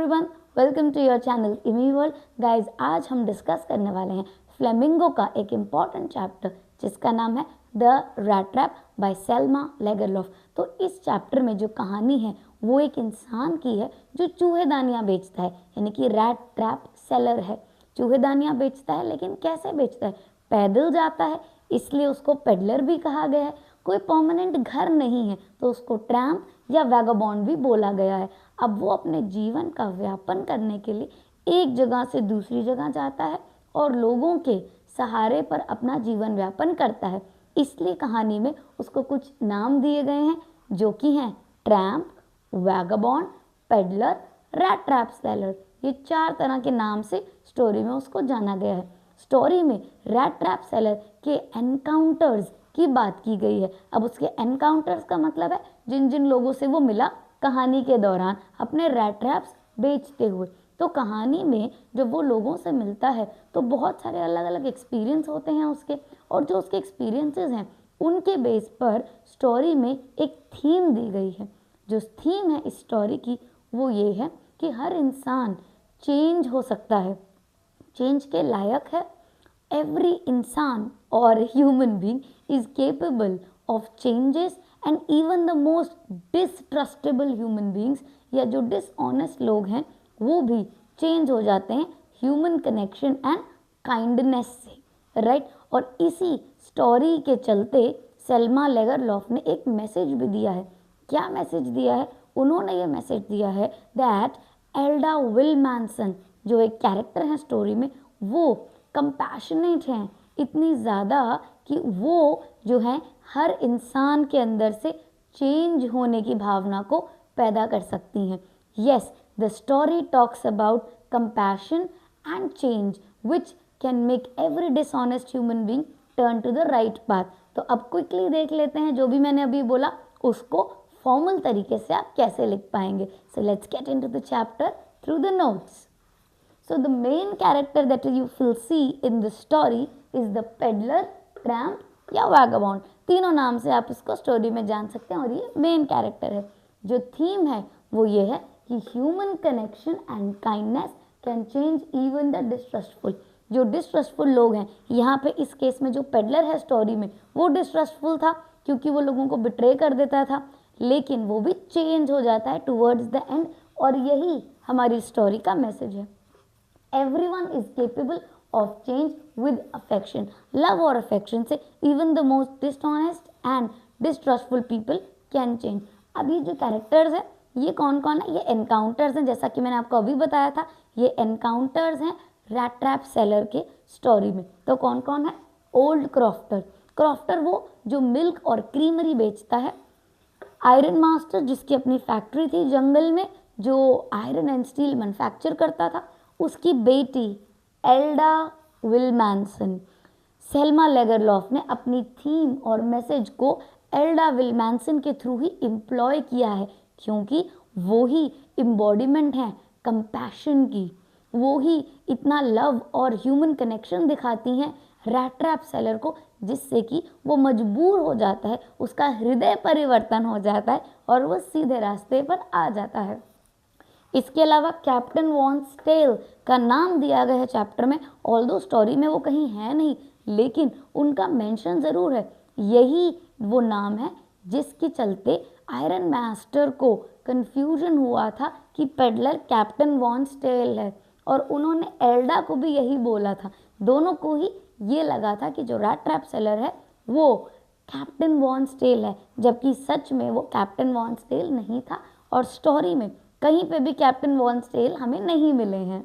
Everyone, welcome to your channel Imi world. Guys, आज हम discuss करने वाले हैं फ्लेमिंगो का एक इम्पॉर्टेंट चैप्टर जिसका नाम है the rat trap by Selma Lagerlof. तो इस चैप्टर में जो कहानी है वो एक इंसान की है जो चूहेदानियाँ बेचता है, यानी कि रैट ट्रैप सेलर है। चूहेदानियाँ बेचता है, लेकिन कैसे बेचता है? पैदल जाता है, इसलिए उसको पेडलर भी कहा गया है। कोई परमानेंट घर नहीं है तो उसको ट्रैम्प या वैगाबॉन्ड भी बोला गया है। अब वो अपने जीवन का व्यापन करने के लिए एक जगह से दूसरी जगह जाता है और लोगों के सहारे पर अपना जीवन व्यापन करता है। इसलिए कहानी में उसको कुछ नाम दिए गए हैं जो कि हैं tramp, vagabond, peddler, rat trap seller. ये 4 तरह के नाम से स्टोरी में उसको जाना गया है। स्टोरी में रैट ट्रैप सेलर के एनकाउंटर्स की बात की गई है। अब उसके एनकाउंटर्स का मतलब है जिन जिन लोगों से वो मिला कहानी के दौरान अपने रैट ट्रैप्स बेचते हुए। तो कहानी में जब वो लोगों से मिलता है तो बहुत सारे अलग अलग एक्सपीरियंस होते हैं उसके, और जो उसके एक्सपीरियंसेस हैं उनके बेस पर स्टोरी में एक थीम दी गई है। जो थीम है इस स्टोरी की वो ये है कि हर इंसान चेंज हो सकता है, चेंज के लायक है। एवरी इंसान और human being is capable of changes and even the most distrustable human beings या जो डिसऑनेस्ट लोग हैं वो भी चेंज हो जाते हैं ह्यूमन कनेक्शन एंड काइंडनेस से, राइट। और इसी स्टोरी के चलते सेल्मा लेगरलॉफ ने एक मैसेज भी दिया है। क्या मैसेज दिया है? उन्होंने ये मैसेज दिया है दैट एल्डा विलमैनसन जो एक कैरेक्टर है स्टोरी में, वो कंपैशनेट हैं इतनी ज़्यादा कि वो जो है हर इंसान के अंदर से चेंज होने की भावना को पैदा कर सकती हैं। Yes, the story talks about compassion and change which can make every dishonest human being turn to the right path. तो अब क्विकली देख लेते हैं जो भी मैंने अभी बोला उसको फॉर्मल तरीके से आप कैसे लिख पाएंगे। So let's get into the chapter through the notes. So the main character that you will see in the story is the peddler, tramp या vagabond। तीनों नाम से आप इसको स्टोरी में जान सकते हैं और ये मेन कैरेक्टर है। जो थीम है वो ये है कि human connection and kindness can change even the distrustful. जो डिस्ट्रस्टफुल लोग हैं, यहाँ पे इस केस में जो पेडलर है स्टोरी में वो डिस्ट्रस्टफुल था क्योंकि वो लोगों को बिट्रे कर देता था, लेकिन वो भी चेंज हो जाता है टूवर्ड्स द एंड। और यही हमारी स्टोरी का मैसेज है। Everyone is capable of change with affection, love और affection से even the most dishonest and distrustful people can change। अभी जो कैरेक्टर्स है ये कौन कौन है? ये एनकाउंटर्स हैं, जैसा कि मैंने आपको अभी बताया था। ये एनकाउंटर्स हैं रैट ट्रैप सेलर के स्टोरी में। तो कौन कौन है? Old crofter. क्रॉफ्टर वो जो मिल्क और क्रीमरी बेचता है। आयरन मास्टर जिसकी अपनी फैक्ट्री थी जंगल में, जो आयरन एंड स्टील मैन्युफैक्चर करता था, उसकी बेटी एल्डा विलमैनसन। सेल्मा लेगरलॉफ ने अपनी थीम और मैसेज को एल्डा विलमैनसन के थ्रू ही एम्प्लॉय किया है क्योंकि वो ही एम्बॉडीमेंट है कंपैशन की। वो ही इतना लव और ह्यूमन कनेक्शन दिखाती हैं रैट ट्रैप सेलर को, जिससे कि वो मजबूर हो जाता है, उसका हृदय परिवर्तन हो जाता है और वो सीधे रास्ते पर आ जाता है। इसके अलावा कैप्टन वॉन्स टेल का नाम दिया गया है चैप्टर में, ऑल्दो स्टोरी में वो कहीं है नहीं, लेकिन उनका मेंशन ज़रूर है। यही वो नाम है जिसके चलते आयरन मास्टर को कंफ्यूजन हुआ था कि पेडलर कैप्टन वॉन्स टेल है, और उन्होंने एल्डा को भी यही बोला था। दोनों को ही ये लगा था कि जो रैट ट्रैप सेलर है वो कैप्टन वॉन्स टेल है, जबकि सच में वो कैप्टन वॉन्स टेल नहीं था और स्टोरी में कहीं पे भी कैप्टन वॉन्स टेल हमें नहीं मिले हैं।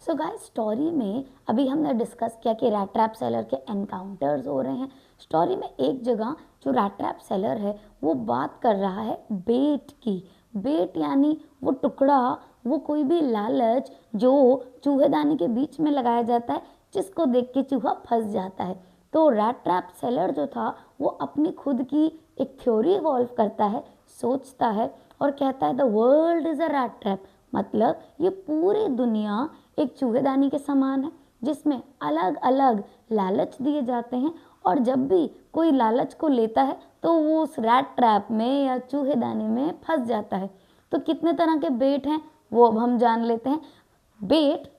सो गाइस, स्टोरी में अभी हमने डिस्कस किया कि रैट ट्रैप सेलर के एनकाउंटर्स हो रहे हैं। स्टोरी में एक जगह जो रैट ट्रैप सेलर है वो बात कर रहा है बेट की। बेट यानी वो टुकड़ा, वो कोई भी लालच जो चूहेदानी के बीच में लगाया जाता है जिसको देख के चूहा फंस जाता है। तो रैट ट्रैप सेलर जो था वो अपनी खुद की एक थ्योरी इवॉल्व करता है, सोचता है और कहता है the world is a rat trap. मतलब ये पूरी दुनिया एक चूहेदानी के समान है जिसमें अलग अलग लालच दिए जाते हैं, और जब भी कोई लालच को लेता है तो वो उस रैट ट्रैप में या चूहेदानी में फंस जाता है। तो कितने तरह के बेट हैं? वो अब हम जान लेते हैं। बेट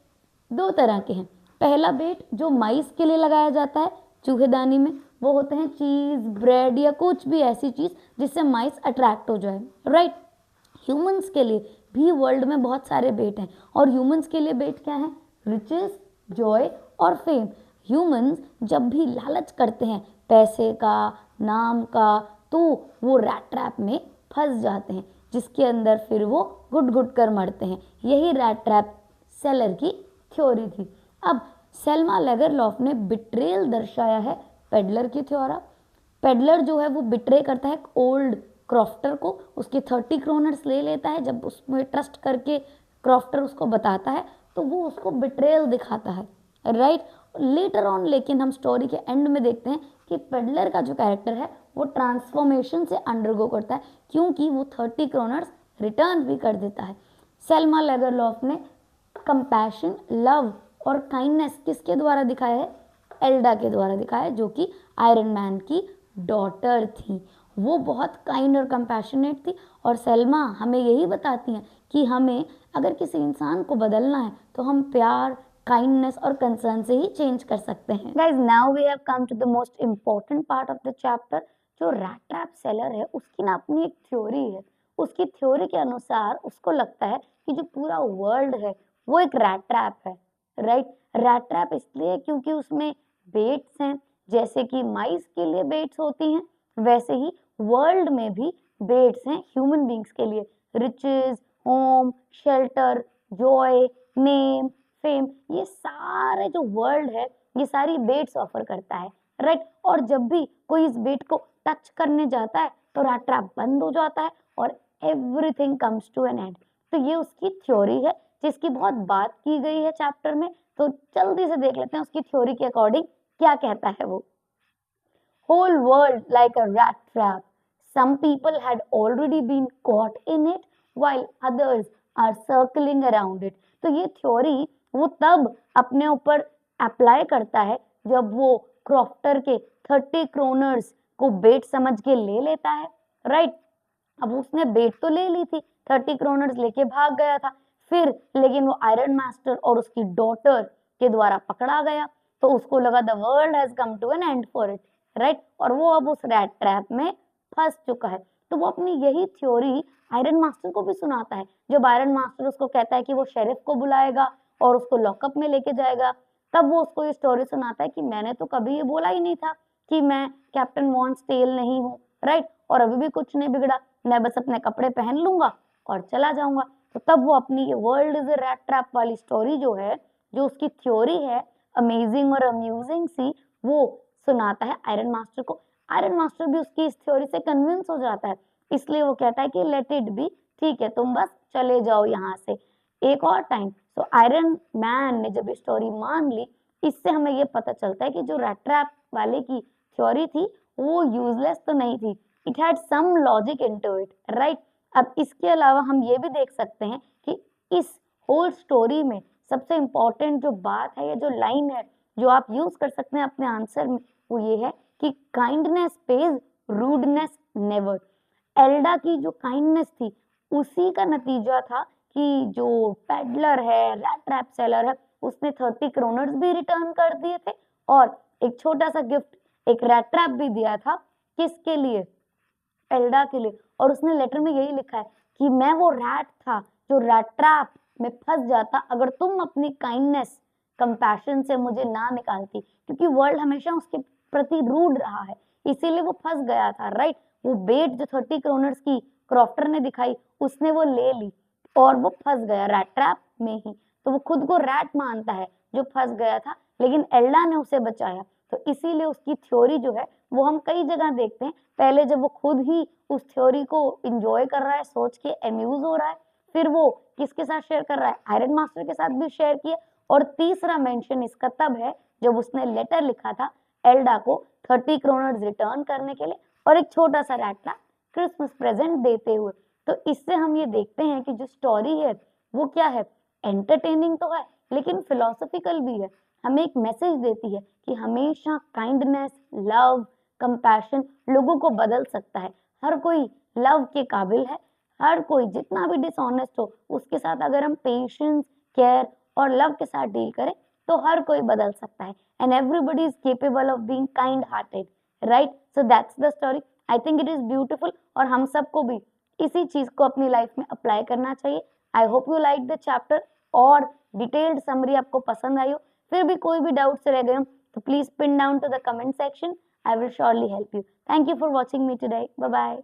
दो तरह के हैं। पहला बेट जो माइस के लिए लगाया जाता है चूहेदानी में, वो होते हैं चीज़, ब्रेड या कुछ भी ऐसी चीज़ जिससे माइस अट्रैक्ट हो जाए, राइट। ह्यूमंस के लिए भी वर्ल्ड में बहुत सारे बेट हैं, और ह्यूमंस के लिए बेट क्या है? रिचेस, जॉय और फेम। ह्यूमंस जब भी लालच करते हैं पैसे का, नाम का, तो वो रैट ट्रैप में फंस जाते हैं, जिसके अंदर फिर वो घुट घुट कर मरते हैं। यही रैट ट्रैप सेलर की थ्योरी थी। अब सेल्मा लेगरलॉफ ने बिट्रेयल दर्शाया है पेडलर की थ्योरा। पेडलर जो है वो बिट्रे करता है एक ओल्ड क्रॉफ्टर को, उसके 30 क्रोनर्स ले लेता है। जब उसमें ट्रस्ट करके क्रॉफ्टर उसको बताता है तो वो उसको बिट्रेयल दिखाता है, राइट। लेटर ऑन लेकिन हम स्टोरी के एंड में देखते हैं कि पेडलर का जो कैरेक्टर है वो ट्रांसफॉर्मेशन से अंडरगो करता है, क्योंकि वो 30 क्रोनर्स रिटर्न भी कर देता है। सेल्मा लेगरलॉफ ने कंपैशन, लव और काइंडनेस किसके द्वारा दिखाया है? एल्डा के द्वारा दिखाया है, जो कि आयरन मैन की डॉटर थी। वो बहुत काइंड और कंपैशनेट थी, और सेल्मा हमें यही बताती हैं कि हमें अगर किसी इंसान को बदलना है तो हम प्यार, काइंडनेस और कंसर्न से ही चेंज कर सकते हैं। Guys, now we have come to the most important part of the chapter. जो रैट ट्रैप सेलर है उसकी ना अपनी एक थ्योरी है। उसकी थ्योरी के अनुसार उसको लगता है कि जो पूरा वर्ल्ड है वो एक रैट ट्रैप है, राइट। रैट ट्रैप इसलिए क्योंकि उसमें बेट्स हैं, जैसे कि माइस के लिए बेट्स होती हैं, वैसे ही वर्ल्ड में भी बेट्स हैं ह्यूमन बींग्स के लिए। Riches, home, shelter, joy, name, fame, ये सारे जो वर्ल्ड है ये सारी बेट्स ऑफर करता है, राइट। और जब भी कोई इस बेट को टच करने जाता है तो रैट ट्रैप बंद हो जाता है और everything comes to an end. तो ये उसकी थ्योरी है जिसकी बहुत बात की गई है चैप्टर में। तो जल्दी से देख लेते हैं उसकी थ्योरी के अकॉर्डिंग क्या कहता है वो। Whole world like a rat trap. Some people had already been caught in it while others are circling around it. तो ये थ्योरी वो तब अपने ऊपर अप्लाई करता है जब वो क्रॉफ्टर के 30 क्रोनर्स को बेट समझ के ले लेता है, राइट। अब उसने बेट तो ले ली थी, 30 क्रोनर्स लेके भाग गया था, फिर लेकिन वो आयरन मास्टर और उसकी डॉटर के द्वारा पकड़ा गया, तो उसको लगा the world has come to an end for it, right. और वो अब उस रैट ट्रैप में फंस चुका है। तो वो अपनी यही थ्योरी आयरन मास्टर को भी सुनाता है। जब आयरन मास्टर उसको कहता है कि वो शेरिफ को बुलाएगा और उसको लॉकअप में लेके जाएगा, तब वो उसको ये स्टोरी सुनाता है कि मैंने तो कभी ये बोला ही नहीं था कि मैं कैप्टन वॉन्स टेल नहीं हूँ, राइट। और अभी भी कुछ नहीं बिगड़ा, मैं बस अपने कपड़े पहन लूंगा और चला जाऊंगा। तो तब वो अपनी ये world is a rat trap वाली स्टोरी जो है, जो उसकी थ्योरी है अमेजिंग और अम्यूजिंग सी, वो सुनाता है आयरन मास्टर को। आयरन मास्टर भी उसकी इस थ्योरी से कन्विंस हो जाता है, इसलिए वो कहता है कि लेट इट बी, ठीक है तुम बस चले जाओ यहाँ से एक और टाइम। सो आयरन मैन ने जब ये स्टोरी मान ली, इससे हमें ये पता चलता है कि जो रैट ट्रैप वाले की थ्योरी थी वो यूजलेस तो नहीं थी, it had some logic into it, right. अब इसके अलावा हम ये भी देख सकते हैं कि इस होल स्टोरी में सबसे इम्पोर्टेंट जो बात है या जो लाइन है जो आप यूज कर सकते हैं अपने आंसर में, वो ये है कि काइंडनेस पेज, रूडनेस नेवर। एल्डा की जो काइंडनेस थी उसी का नतीजा था कि जो पेडलर है, रैट ट्रैप सेलर है, उसने 30 क्रोनर्स भी रिटर्न कर दिए थे और एक छोटा सा गिफ्ट, एक रैट ट्रैप भी दिया था। किसके लिए? एल्डा के लिए। और उसने लेटर में यही लिखा है कि मैं वो रैट था जो रैट ट्रैप में फंस जाता अगर तुम अपनी काइंडनेस, कंपैशन से मुझे ना निकालती, क्योंकि वर्ल्ड हमेशा उसके प्रति रूड रहा है, इसीलिए वो फंस गया था, राइट। वो बेट जो 30 क्रोनर्स की क्रॉफ्टर ने दिखाई, उसने वो ले ली और वो फंस गया रैट ट्रैप में ही। तो वो खुद को रैट मानता है जो फंस गया था, लेकिन एल्डा ने उसे बचाया। तो इसीलिए उसकी थ्योरी जो है वो हम कई जगह देखते हैं। पहले जब वो खुद ही उस थ्योरी को इंजॉय कर रहा है, सोच के अम्यूज हो रहा है, फिर वो किसके साथ शेयर कर रहा है? आयरन मास्टर के साथ भी शेयर किया। और तीसरा मेंशन इसका तब है जब उसने लेटर लिखा था एल्डा को 30 क्रोनर्स रिटर्न करने के लिए और एक छोटा सा रैट ट्रैप क्रिसमस प्रेजेंट देते हुए। तो इससे हम ये देखते हैं कि जो स्टोरी है वो क्या है, एंटरटेनिंग तो है लेकिन फिलोसॉफिकल भी है। हमें एक मैसेज देती है कि हमेशा काइंडनेस, लव, कंपैशन लोगों को बदल सकता है। हर कोई लव के काबिल है, हर कोई जितना भी डिसऑनेस्ट हो उसके साथ अगर हम पेशेंस, केयर और लव के साथ डील करें तो हर कोई बदल सकता है, and everybody is capable of being kind hearted, right? So that's the story. I think it is beautiful और हम सबको भी इसी चीज को अपनी लाइफ में अप्लाई करना चाहिए। I hope you like the chapter और डिटेल्ड समरी आपको पसंद आई हो। फिर भी कोई भी डाउट्स रह गए हो तो please pin down to the comment section. I will surely help you. Thank you for watching me today. Bye bye.